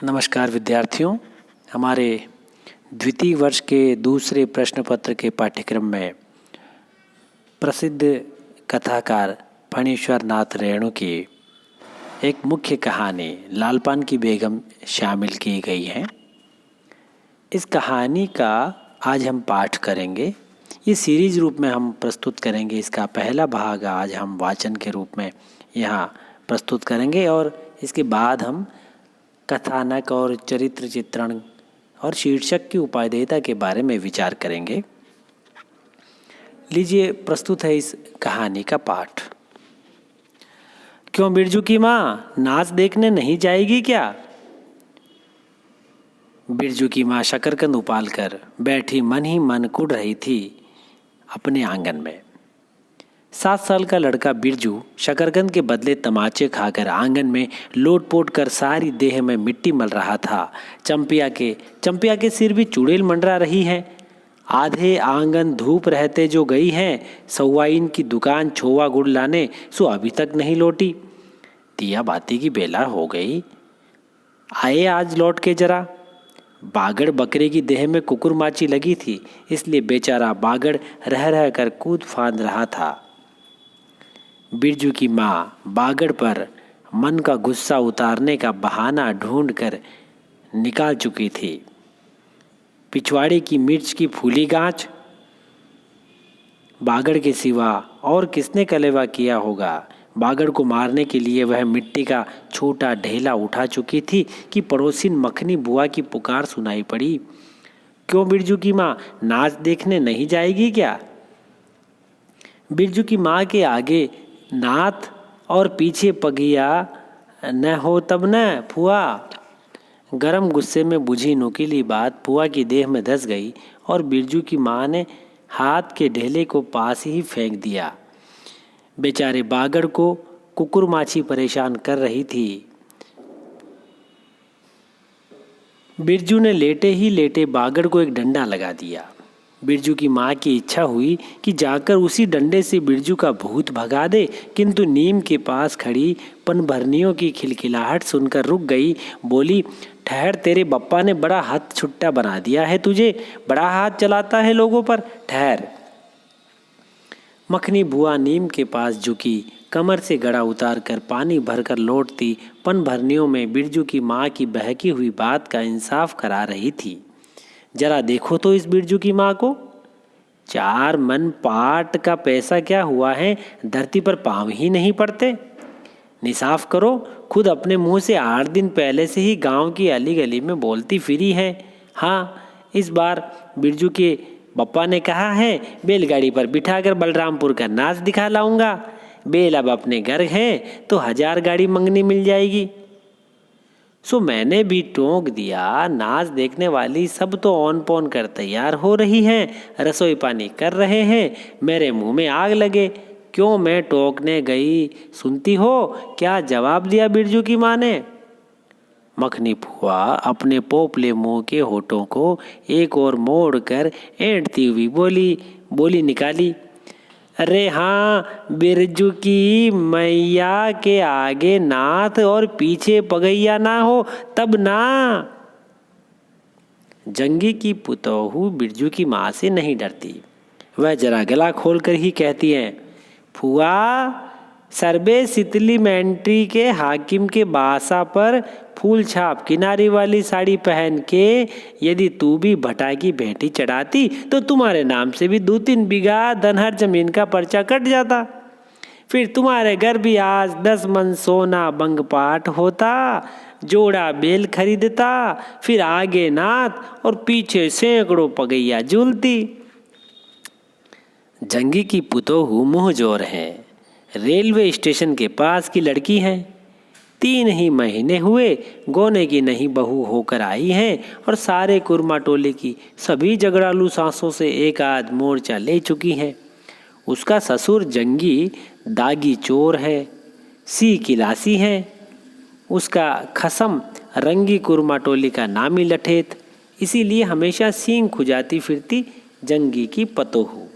नमस्कार विद्यार्थियों, हमारे द्वितीय वर्ष के दूसरे प्रश्न पत्र के पाठ्यक्रम में प्रसिद्ध कथाकार फणीश्वर नाथ रेणु की एक मुख्य कहानी लालपान की बेगम शामिल की गई है। इस कहानी का आज हम पाठ करेंगे। ये सीरीज रूप में हम प्रस्तुत करेंगे। इसका पहला भाग आज हम वाचन के रूप में यहाँ प्रस्तुत करेंगे और इसके बाद हम कथानक और चरित्र चित्रण और शीर्षक की उपादेयता के बारे में विचार करेंगे। लीजिए, प्रस्तुत है इस कहानी का पाठ। क्यों बिरजू की माँ नाच देखने नहीं जाएगी क्या? बिरजू की माँ शकरकंद उबाल कर बैठी मन ही मन कुढ़ रही थी अपने आंगन में। 7 साल का लड़का बिरजू शकरकंद के बदले तमाचे खाकर आंगन में लोटपोट कर सारी देह में मिट्टी मल रहा था। चंपिया के सिर भी चुड़ैल मंडरा रही है। आधे आंगन धूप रहते जो गई है। सौवाइन की दुकान छोवा गुड़ लाने सो अभी तक नहीं लौटी। दिया बाती की बेला हो गई। आए आज लौट के जरा। बागड़ बकरे की देह में कुकुर माची लगी थी, इसलिए बेचारा बागड़ रह रह कर कूद फांद रहा था। बिरजू की माँ बागड़ पर मन का गुस्सा उतारने का बहाना ढूंढ कर निकाल चुकी थी। पिछवाड़े की मिर्च की फूली गांच बागड़ के सिवा और किसने कलेवा किया होगा। बागड़ को मारने के लिए वह मिट्टी का छोटा ढेला उठा चुकी थी कि पड़ोसिन मखनी बुआ की पुकार सुनाई पड़ी। क्यों बिरजू की माँ नाच देखने नहीं जाएगी क्या? बिरजू की माँ के आगे नाथ और पीछे पगिया न हो तब न फुआ। गरम गुस्से में बुझी नुकीली बात फुआ की देह में धस गई और बिरजू की माँ ने हाथ के ढेले को पास ही फेंक दिया। बेचारे बागड़ को कुकुर माछी परेशान कर रही थी। बिरजू ने लेटे ही लेटे बागड़ को एक डंडा लगा दिया। बिरजू की माँ की इच्छा हुई कि जाकर उसी डंडे से बिरजू का भूत भगा दे, किंतु नीम के पास खड़ी पनभरनियों की खिलखिलाहट सुनकर रुक गई। बोली, ठहर, तेरे बप्पा ने बड़ा हथ छुट्टा बना दिया है तुझे। बड़ा हाथ चलाता है लोगों पर, ठहर। मखनी बुआ नीम के पास झुकी, कमर से गड़ा उतार कर पानी भरकर लौटती पनभरनियों में बिरजू की माँ की बहकी हुई बात का इंसाफ करा रही थी। जरा देखो तो इस बिरजू की माँ को। 4 मन पाट का पैसा क्या हुआ है, धरती पर पाँव ही नहीं पड़ते। निसाफ करो, खुद अपने मुंह से 8 दिन पहले से ही गांव की अली गली में बोलती फिरी है। हाँ, इस बार बिरजू के बप्पा ने कहा है बैलगाड़ी पर बिठाकर बलरामपुर का नाच दिखा लाऊंगा। बैल अब अपने घर है तो 1000 गाड़ी मंगनी मिल जाएगी। सो मैंने भी टोक दिया। नाच देखने वाली सब तो ऑन पॉन कर तैयार हो रही हैं, रसोई पानी कर रहे हैं। मेरे मुंह में आग लगे। क्यों मैं टोकने गई, सुनती हो क्या जवाब दिया बिरजू की माँ ने? मखनी फुआ अपने पोपले मुंह के होठों को एक और मोड़ कर ऐंठती हुई बोली निकाली, अरे हाँ, बिरजू की मैया के आगे नाथ और पीछे पगैया ना हो तब ना। जंगी की पुतोहू बिरजू की माँ से नहीं डरती। वह जरा गला खोल कर ही कहती है, फुआ, सरबे सितली मेंट्री के हाकिम के बासा पर फूल छाप किनारी वाली साड़ी पहन के यदि तू भी भटा की भेंटी चढ़ाती तो तुम्हारे नाम से भी 2-3 बीघा धनहर जमीन का पर्चा कट जाता। फिर तुम्हारे घर भी आज 10 मन सोना बंगपाट होता, जोड़ा बेल खरीदता, फिर आगे नाथ और पीछे सैकड़ों पगैया झूलती। जंगी की पुतोहू मुँह जोर है, रेलवे स्टेशन के पास की लड़की है। 3 ही महीने हुए गोने की नहीं बहू होकर आई है और सारे कुरमा टोले की सभी झगड़ालू सांसों से एक आध मोर्चा ले चुकी है। उसका ससुर जंगी दागी चोर है, सी किलासी है। उसका खसम रंगी कुरमा टोली का नामी लठेत, इसीलिए हमेशा सींग खुजाती फिरती जंगी की पतोहू।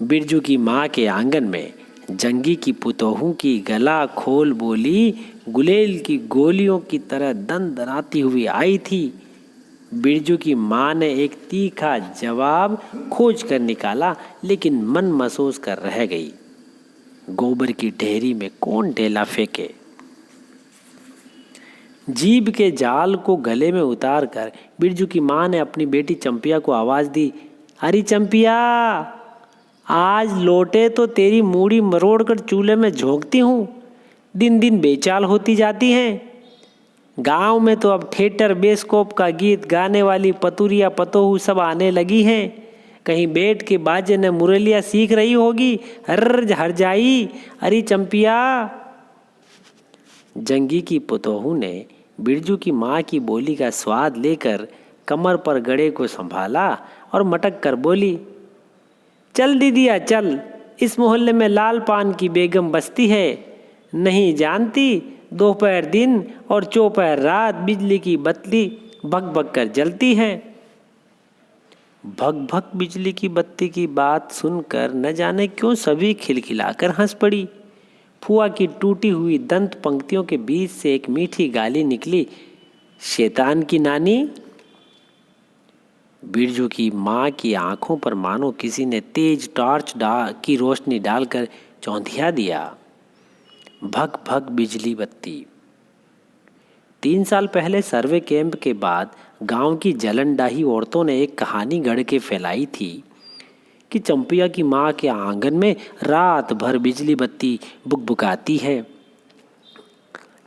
बिरजू की माँ के आंगन में जंगी की पुतोहू की गला खोल बोली, गुलेल की गोलियों की तरह दनदनाती हुई आई थी। बिरजू की माँ ने एक तीखा जवाब खोज कर निकाला, लेकिन मन महसूस कर रह गई। गोबर की ढेरी में कौन ढेला फेंके। जीभ के जाल को गले में उतार कर बिरजू की माँ ने अपनी बेटी चंपिया को आवाज दी, अरे चंपिया, आज लोटे तो तेरी मूड़ी मरोड़ कर चूल्हे में झोंकती हूँ। दिन दिन बेचाल होती जाती हैं। गांव में तो अब थिएटर बेस्कोप का गीत गाने वाली पतुरिया पतोहू सब आने लगी हैं। कहीं बैठ के बाजे ने मुरलिया सीख रही होगी। हर हर जाई, अरे चंपिया। जंगी की पुतोहू ने बिरजू की माँ की बोली का स्वाद लेकर कमर पर गड़े को संभाला और मटक कर बोली, चल दीदिया चल, इस मोहल्ले में लाल पान की बेगम बसती है। नहीं जानती, दोपहर दिन और चौपहर रात बिजली की बत्ती भग भग कर जलती है। भग भग बिजली की बत्ती की बात सुनकर न जाने क्यों सभी खिलखिलाकर हंस पड़ी। फुआ की टूटी हुई दंत पंक्तियों के बीच से एक मीठी गाली निकली, शैतान की नानी। बिरजू की माँ की आंखों पर मानो किसी ने तेज टॉर्च की रोशनी डालकर चौंधिया दिया। भग भग बिजली बत्ती। 3 साल पहले सर्वे कैंप के बाद गांव की जलनडाही औरतों ने एक कहानी गढ़ के फैलाई थी कि चंपिया की माँ के आंगन में रात भर बिजली बत्ती बुकबुकाती है।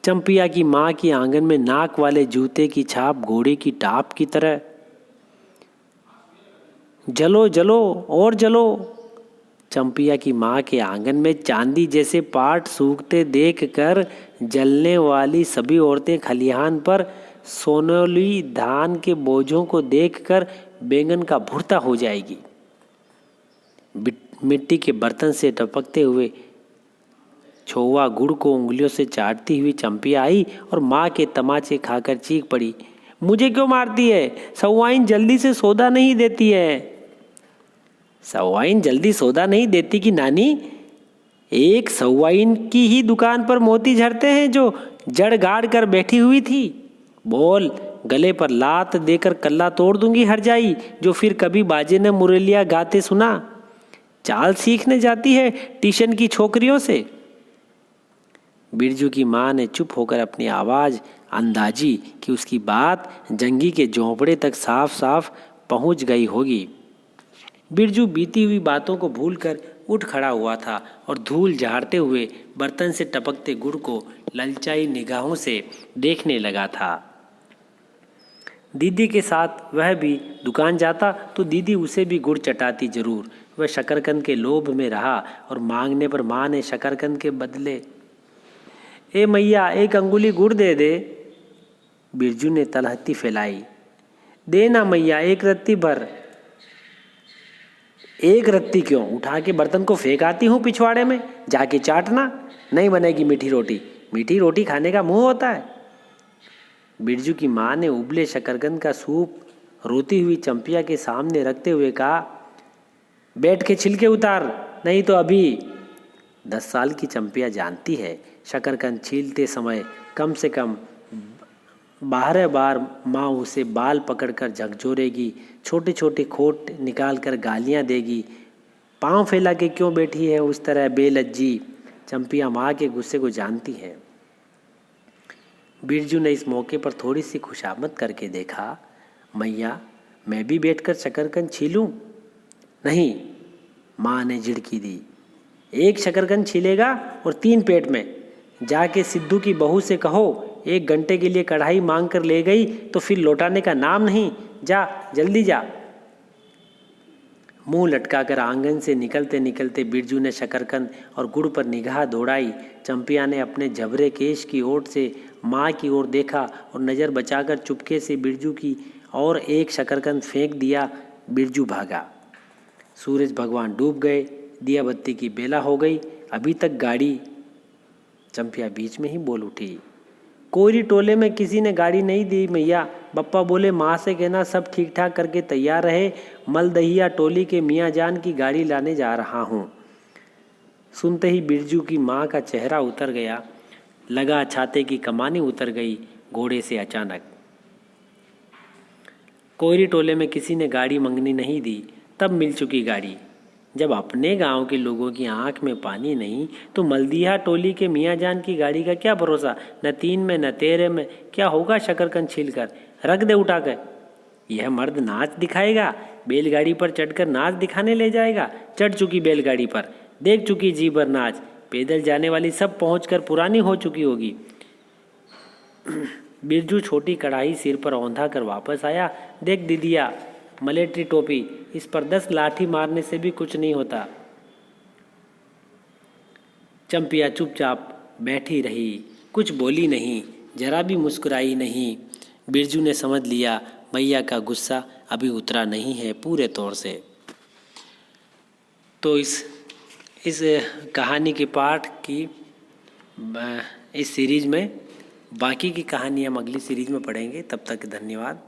चंपिया की माँ के आंगन में नाक वाले जूते की छाप घोड़े की टाप की तरह। जलो जलो और जलो। चंपिया की माँ के आंगन में चांदी जैसे पाट सूखते देखकर जलने वाली सभी औरतें खलिहान पर सोनौली धान के बोझों को देखकर बैंगन का भुर्ता हो जाएगी। मिट्टी के बर्तन से टपकते हुए छोवा गुड़ को उंगलियों से चाटती हुई चंपिया आई और माँ के तमाचे खाकर चीख पड़ी, मुझे क्यों मारती है? सौवाइन जल्दी से सौदा नहीं देती है। सौवाइन जल्दी सौदा नहीं देती कि नानी? एक सौवाइन की ही दुकान पर मोती झरते हैं जो जड़ गाड़ कर बैठी हुई थी। बोल, गले पर लात देकर कल्ला तोड़ दूंगी हर जाई, जो फिर कभी बाजे ने मुरलिया गाते सुना। चाल सीखने जाती है ट्यूशन की छोकरियों से। बिरजू की माँ ने चुप होकर अपनी आवाज़ अंदाजी कि उसकी बात जंगी के झोंपड़े तक साफ साफ पहुंच गई होगी। बिरजू बीती हुई बातों को भूलकर उठ खड़ा हुआ था और धूल झाड़ते हुए बर्तन से टपकते गुड़ को ललचाई निगाहों से देखने लगा था। दीदी के साथ वह भी दुकान जाता तो दीदी उसे भी गुड़ चटाती जरूर। वह शकरकंद के लोभ में रहा और मांगने पर माँ ने शकरकंद के बदले, ए मैया, एक अंगुली गुड़ दे दे। बिरजू ने तलहत्ती फैलाई, देना मैया, एक रत्ती भर। एक रत्ती क्यों? उठा के बर्तन को फेंक आती हूँ पिछवाड़े में, जाके चाटना। नहीं बनेगी मीठी रोटी। मीठी रोटी खाने का मुंह होता है। बिरजू की माँ ने उबले शकरकंद का सूप रोती हुई चंपिया के सामने रखते हुए कहा, बैठ के छिलके उतार, नहीं तो अभी। 10 साल की चंपिया जानती है शकरकंद छीलते समय कम से कम 12 बार माँ उसे बाल पकड़कर झकझोरेगी, छोटे छोटे खोट निकाल कर गालियाँ देगी। पाँव फैला के क्यों बैठी है उस तरह बेलज्जी? चंपिया माँ के गुस्से को जानती है। बिरजू ने इस मौके पर थोड़ी सी खुशामद करके देखा, मैया, मैं भी बैठकर शकरकंद छीलूं? नहीं, माँ ने झिड़की दी। एक शकरकंद छीलेगा और 3 पेट में। जाके सिद्धू की बहू से कहो 1 घंटे के लिए कढ़ाई मांग कर ले गई तो फिर लौटाने का नाम नहीं। जा, जल्दी जा। मुंह लटकाकर आंगन से निकलते निकलते बिरजू ने शकरकंद और गुड़ पर निगाह दौड़ाई। चंपिया ने अपने झबरे केश की ओट से माँ की ओर देखा और नज़र बचाकर चुपके से बिरजू की और एक शकरकंद फेंक दिया। बिरजू भागा। सूरज भगवान डूब गए, दिया बत्ती की बेला हो गई। अभी तक गाड़ी। चंपिया बीच में ही बोल उठी, कोयरी टोले में किसी ने गाड़ी नहीं दी मैया। बप्पा बोले माँ से कहना सब ठीक ठाक करके तैयार रहे, मलदहिया टोली के मियाँ जान की गाड़ी लाने जा रहा हूँ। सुनते ही बिरजू की माँ का चेहरा उतर गया। लगा छाते की कमानी उतर गई घोड़े से अचानक। कोयरी टोले में किसी ने गाड़ी मंगनी नहीं दी, तब मिल चुकी गाड़ी। जब अपने गांव के लोगों की आंख में पानी नहीं तो मल्दिया टोली के मियाँ जान की गाड़ी का क्या भरोसा। न 3 में न 13 में क्या होगा शकरकंद छील कर रख दे उठाकर। यह मर्द नाच दिखाएगा, बैलगाड़ी पर चढ़कर नाच दिखाने ले जाएगा। चढ़ चुकी बैलगाड़ी पर, देख चुकी जी भर नाच। पैदल जाने वाली सब पहुंचकर पुरानी हो चुकी होगी। बिरजू छोटी कढ़ाई सिर पर औंधा कर वापस आया। देख दीदिया, मलेट्री टोपी, इस पर 10 लाठी मारने से भी कुछ नहीं होता। चंपिया चुपचाप बैठी रही, कुछ बोली नहीं, जरा भी मुस्कुराई नहीं। बिरजू ने समझ लिया मैया का गुस्सा अभी उतरा नहीं है पूरे तौर से। तो इस कहानी के पाठ की इस सीरीज में बाकी की कहानी हम अगली सीरीज में पढ़ेंगे। तब तक धन्यवाद।